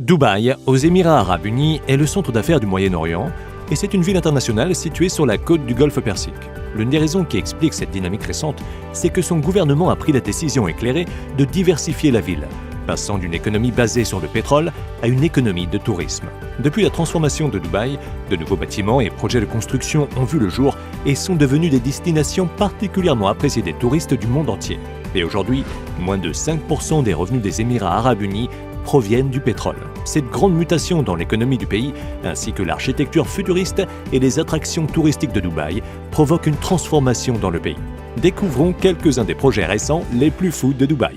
Dubaï, aux Émirats arabes unis, est le centre d'affaires du Moyen-Orient et c'est une ville internationale située sur la côte du Golfe Persique. L'une des raisons qui explique cette dynamique récente, c'est que son gouvernement a pris la décision éclairée de diversifier la ville, passant d'une économie basée sur le pétrole à une économie de tourisme. Depuis la transformation de Dubaï, de nouveaux bâtiments et projets de construction ont vu le jour et sont devenus des destinations particulièrement appréciées des touristes du monde entier. Et aujourd'hui, moins de 5% des revenus des Émirats arabes unis proviennent du pétrole. Cette grande mutation dans l'économie du pays, ainsi que l'architecture futuriste et les attractions touristiques de Dubaï, provoquent une transformation dans le pays. Découvrons quelques-uns des projets récents les plus fous de Dubaï.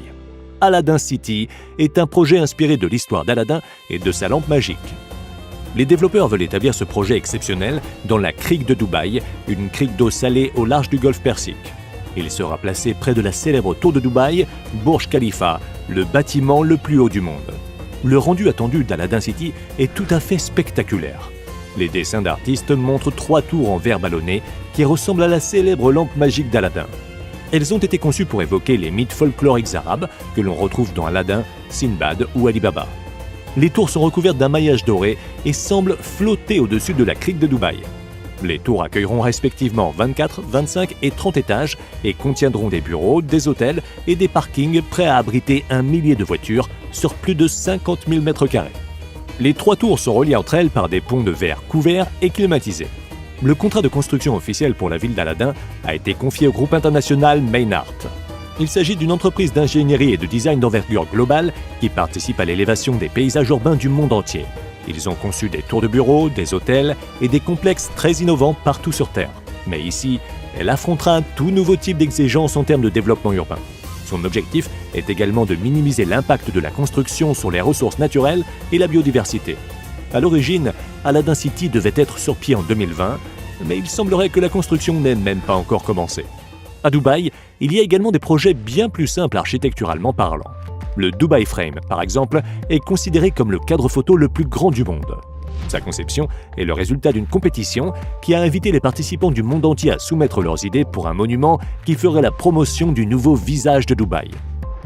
Aladdin City est un projet inspiré de l'histoire d'Aladin et de sa lampe magique. Les développeurs veulent établir ce projet exceptionnel dans la crique de Dubaï, une crique d'eau salée au large du Golfe Persique. Il sera placé près de la célèbre tour de Dubaï, Burj Khalifa, le bâtiment le plus haut du monde. Le rendu attendu d'Aladdin City est tout à fait spectaculaire. Les dessins d'artistes montrent 3 tours en verre ballonné qui ressemblent à la célèbre lampe magique d'Aladin. Elles ont été conçues pour évoquer les mythes folkloriques arabes que l'on retrouve dans Aladdin, Sinbad ou Ali Baba. Les tours sont recouvertes d'un maillage doré et semblent flotter au-dessus de la crique de Dubaï. Les tours accueilleront respectivement 24, 25 et 30 étages et contiendront des bureaux, des hôtels et des parkings prêts à abriter 1 millier de voitures sur plus de 50 000 m². Les 3 tours sont reliées entre elles par des ponts de verre couverts et climatisés. Le contrat de construction officiel pour la ville d'Aladin a été confié au groupe international Maynard. Il s'agit d'une entreprise d'ingénierie et de design d'envergure globale qui participe à l'élévation des paysages urbains du monde entier. Ils ont conçu des tours de bureaux, des hôtels et des complexes très innovants partout sur Terre. Mais ici, elle affrontera un tout nouveau type d'exigence en termes de développement urbain. Son objectif est également de minimiser l'impact de la construction sur les ressources naturelles et la biodiversité. À l'origine, Aladdin City devait être sur pied en 2020, mais il semblerait que la construction n'ait même pas encore commencé. À Dubaï, il y a également des projets bien plus simples architecturalement parlant. Le Dubai Frame, par exemple, est considéré comme le cadre photo le plus grand du monde. Sa conception est le résultat d'une compétition qui a invité les participants du monde entier à soumettre leurs idées pour un monument qui ferait la promotion du nouveau visage de Dubaï.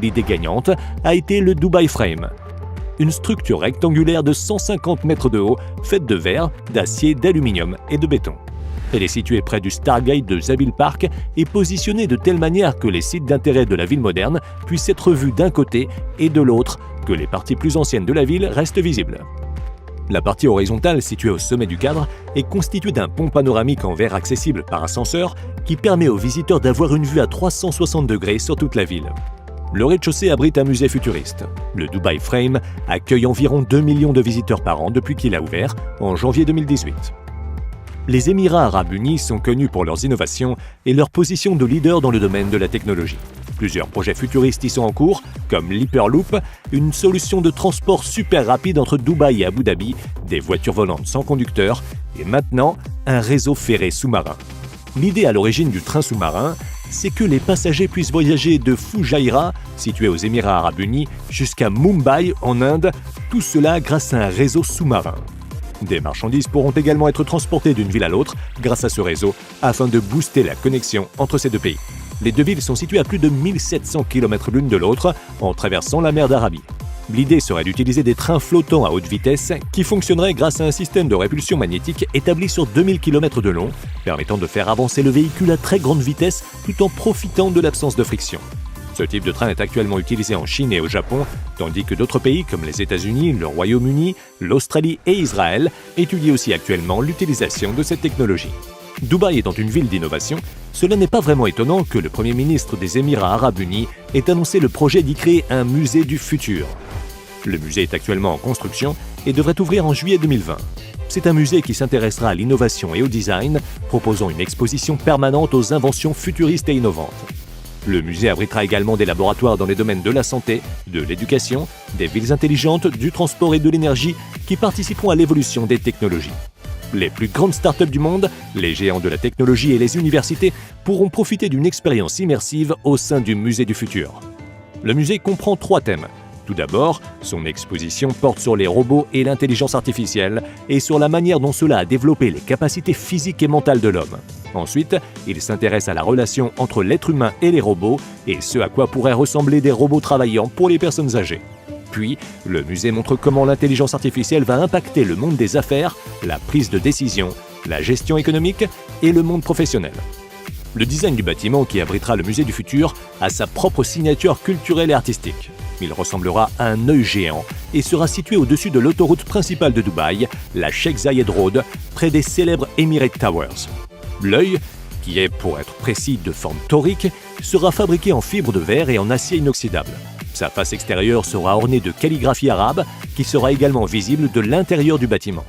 L'idée gagnante a été le Dubai Frame, une structure rectangulaire de 150 mètres de haut, faite de verre, d'acier, d'aluminium et de béton. Elle est située près du Stargate de Zabeel Park et positionnée de telle manière que les sites d'intérêt de la ville moderne puissent être vus d'un côté et de l'autre, que les parties plus anciennes de la ville restent visibles. La partie horizontale située au sommet du cadre est constituée d'un pont panoramique en verre accessible par ascenseur qui permet aux visiteurs d'avoir une vue à 360 degrés sur toute la ville. Le rez-de-chaussée abrite un musée futuriste. Le Dubai Frame accueille environ 2 millions de visiteurs par an depuis qu'il a ouvert en janvier 2018. Les Émirats arabes unis sont connus pour leurs innovations et leur position de leader dans le domaine de la technologie. Plusieurs projets futuristes y sont en cours, comme l'Hyperloop, une solution de transport super rapide entre Dubaï et Abu Dhabi, des voitures volantes sans conducteur et maintenant un réseau ferré sous-marin. L'idée à l'origine du train sous-marin, c'est que les passagers puissent voyager de Fujairah, situé aux Émirats arabes unis, jusqu'à Mumbai en Inde, tout cela grâce à un réseau sous-marin. Des marchandises pourront également être transportées d'une ville à l'autre grâce à ce réseau afin de booster la connexion entre ces deux pays. Les deux villes sont situées à plus de 1700 km l'une de l'autre en traversant la mer d'Arabie. L'idée serait d'utiliser des trains flottants à haute vitesse qui fonctionneraient grâce à un système de répulsion magnétique établi sur 2000 km de long, permettant de faire avancer le véhicule à très grande vitesse tout en profitant de l'absence de friction. Ce type de train est actuellement utilisé en Chine et au Japon, tandis que d'autres pays comme les États-Unis, le Royaume-Uni, l'Australie et Israël étudient aussi actuellement l'utilisation de cette technologie. Dubaï étant une ville d'innovation, cela n'est pas vraiment étonnant que le Premier ministre des Émirats arabes unis ait annoncé le projet d'y créer un musée du futur. Le musée est actuellement en construction et devrait ouvrir en juillet 2020. C'est un musée qui s'intéressera à l'innovation et au design, proposant une exposition permanente aux inventions futuristes et innovantes. Le musée abritera également des laboratoires dans les domaines de la santé, de l'éducation, des villes intelligentes, du transport et de l'énergie qui participeront à l'évolution des technologies. Les plus grandes startups du monde, les géants de la technologie et les universités pourront profiter d'une expérience immersive au sein du musée du futur. Le musée comprend 3 thèmes. Tout d'abord, son exposition porte sur les robots et l'intelligence artificielle et sur la manière dont cela a développé les capacités physiques et mentales de l'homme. Ensuite, il s'intéresse à la relation entre l'être humain et les robots et ce à quoi pourraient ressembler des robots travaillant pour les personnes âgées. puis, le musée montre comment l'intelligence artificielle va impacter le monde des affaires, la prise de décision, la gestion économique et le monde professionnel. Le design du bâtiment qui abritera le musée du futur a sa propre signature culturelle et artistique. Il ressemblera à un œil géant et sera situé au-dessus de l'autoroute principale de Dubaï, la Sheikh Zayed Road, près des célèbres Emirates Towers. L'œil, qui est, pour être précis, de forme torique, sera fabriqué en fibre de verre et en acier inoxydable. Sa face extérieure sera ornée de calligraphie arabe qui sera également visible de l'intérieur du bâtiment.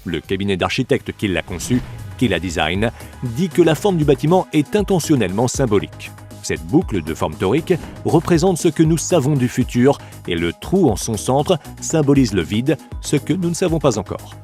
Le cabinet d'architecte qui l'a conçu, qui la design, dit que la forme du bâtiment est intentionnellement symbolique. Cette boucle de forme torique représente ce que nous savons du futur et le trou en son centre symbolise le vide, ce que nous ne savons pas encore.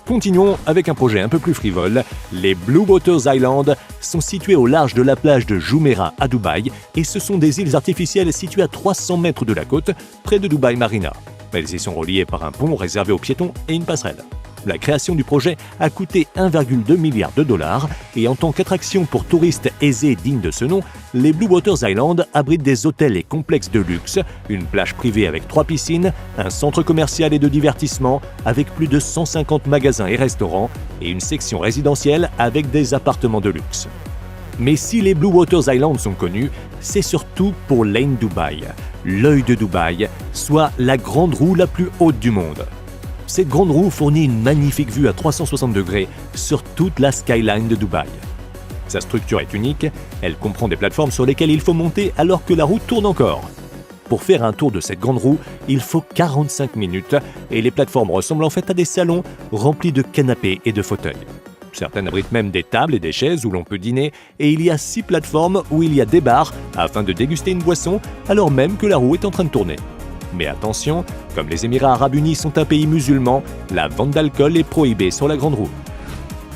Continuons avec un projet un peu plus frivole. Les Blue Waters Island sont situés au large de la plage de Jumeirah à Dubaï et ce sont des îles artificielles situées à 300 mètres de la côte, près de Dubaï Marina. Elles y sont reliées par un pont réservé aux piétons et une passerelle. La création du projet a coûté 1,2 milliard de dollars et en tant qu'attraction pour touristes aisés dignes de ce nom, les Blue Waters Island abritent des hôtels et complexes de luxe, une plage privée avec 3 piscines, un centre commercial et de divertissement avec plus de 150 magasins et restaurants et une section résidentielle avec des appartements de luxe. Mais si les Blue Waters Island sont connus, c'est surtout pour Lane Dubai, l'œil de Dubaï, soit la grande roue la plus haute du monde. Cette grande roue fournit une magnifique vue à 360 degrés sur toute la skyline de Dubaï. Sa structure est unique, elle comprend des plateformes sur lesquelles il faut monter alors que la roue tourne encore. Pour faire un tour de cette grande roue, il faut 45 minutes et les plateformes ressemblent en fait à des salons remplis de canapés et de fauteuils. Certaines abritent même des tables et des chaises où l'on peut dîner et il y a 6 plateformes où il y a des bars afin de déguster une boisson alors même que la roue est en train de tourner. Mais attention, comme les Émirats Arabes Unis sont un pays musulman, la vente d'alcool est prohibée sur la grande roue.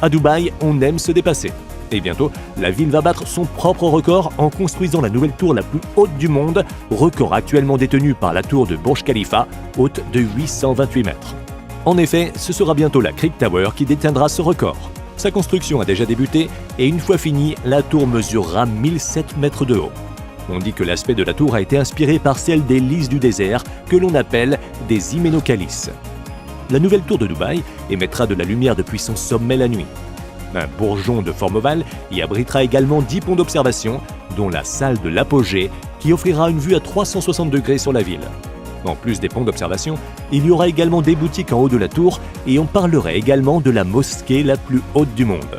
À Dubaï, on aime se dépasser. Et bientôt, la ville va battre son propre record en construisant la nouvelle tour la plus haute du monde, record actuellement détenu par la tour de Burj Khalifa, haute de 828 mètres. En effet, ce sera bientôt la Creek Tower qui détiendra ce record. Sa construction a déjà débuté et une fois finie, la tour mesurera 1007 mètres de haut. On dit que l'aspect de la tour a été inspiré par celle des lys du désert que l'on appelle des hyménocalices. La nouvelle tour de Dubaï émettra de la lumière depuis son sommet la nuit. Un bourgeon de forme ovale y abritera également 10 ponts d'observation, dont la salle de l'apogée qui offrira une vue à 360 degrés sur la ville. En plus des ponts d'observation, il y aura également des boutiques en haut de la tour et on parlerait également de la mosquée la plus haute du monde.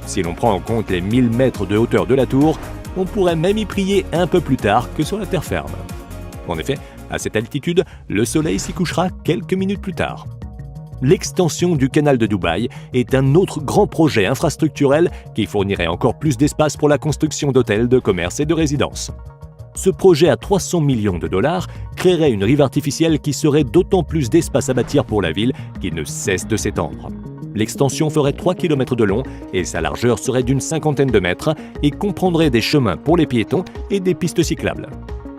Si l'on prend en compte les 1000 mètres de hauteur de la tour, on pourrait même y prier un peu plus tard que sur la terre ferme. En effet, à cette altitude, le soleil s'y couchera quelques minutes plus tard. L'extension du canal de Dubaï est un autre grand projet infrastructurel qui fournirait encore plus d'espace pour la construction d'hôtels, de commerces et de résidences. Ce projet à 300 millions de dollars créerait une rive artificielle qui serait d'autant plus d'espace à bâtir pour la ville qui ne cesse de s'étendre. L'extension ferait 3 km de long et sa largeur serait d'une 50aine de mètres et comprendrait des chemins pour les piétons et des pistes cyclables.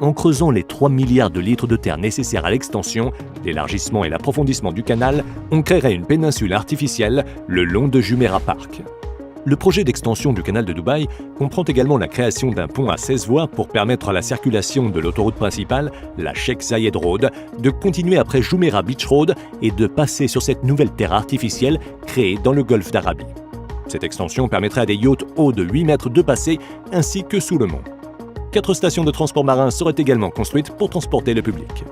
En creusant les 3 milliards de litres de terre nécessaires à l'extension, l'élargissement et l'approfondissement du canal, on créerait une péninsule artificielle le long de Jumeirah Park. Le projet d'extension du canal de Dubaï comprend également la création d'un pont à 16 voies pour permettre à la circulation de l'autoroute principale, la Sheikh Zayed Road, de continuer après Jumeirah Beach Road et de passer sur cette nouvelle terre artificielle créée dans le golfe d'Arabie. Cette extension permettrait à des yachts hauts de 8 mètres de passer ainsi que sous le mont. 4 stations de transport marin seraient également construites pour transporter le public.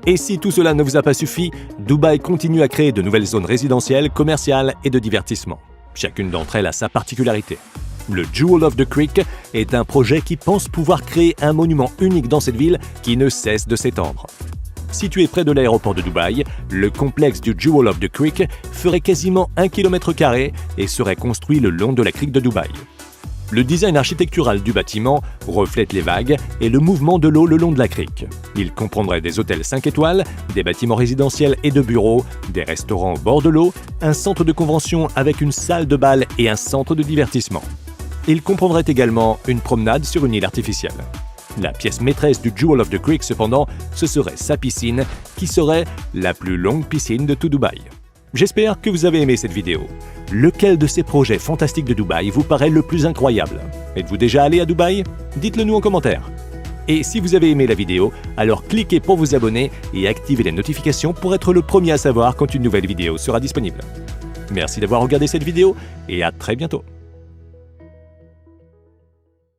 Et si tout cela ne vous a pas suffi, Dubaï continue à créer de nouvelles zones résidentielles, commerciales et de divertissement. Chacune d'entre elles a sa particularité. Le Jewel of the Creek est un projet qui pense pouvoir créer un monument unique dans cette ville qui ne cesse de s'étendre. Situé près de l'aéroport de Dubaï, le complexe du Jewel of the Creek ferait quasiment 1 km² et serait construit le long de la crique de Dubaï. Le design architectural du bâtiment reflète les vagues et le mouvement de l'eau le long de la crique. Il comprendrait des hôtels 5 étoiles, des bâtiments résidentiels et de bureaux, des restaurants au bord de l'eau, un centre de convention avec une salle de bal et un centre de divertissement. Il comprendrait également une promenade sur une île artificielle. La pièce maîtresse du Jewel of the Creek, cependant, ce serait sa piscine, qui serait la plus longue piscine de tout Dubaï. J'espère que vous avez aimé cette vidéo. Lequel de ces projets fantastiques de Dubaï vous paraît le plus incroyable? Êtes-vous déjà allé à Dubaï? Dites-le nous en commentaire. Et si vous avez aimé la vidéo, alors cliquez pour vous abonner et activez les notifications pour être le premier à savoir quand une nouvelle vidéo sera disponible. Merci d'avoir regardé cette vidéo et à très bientôt.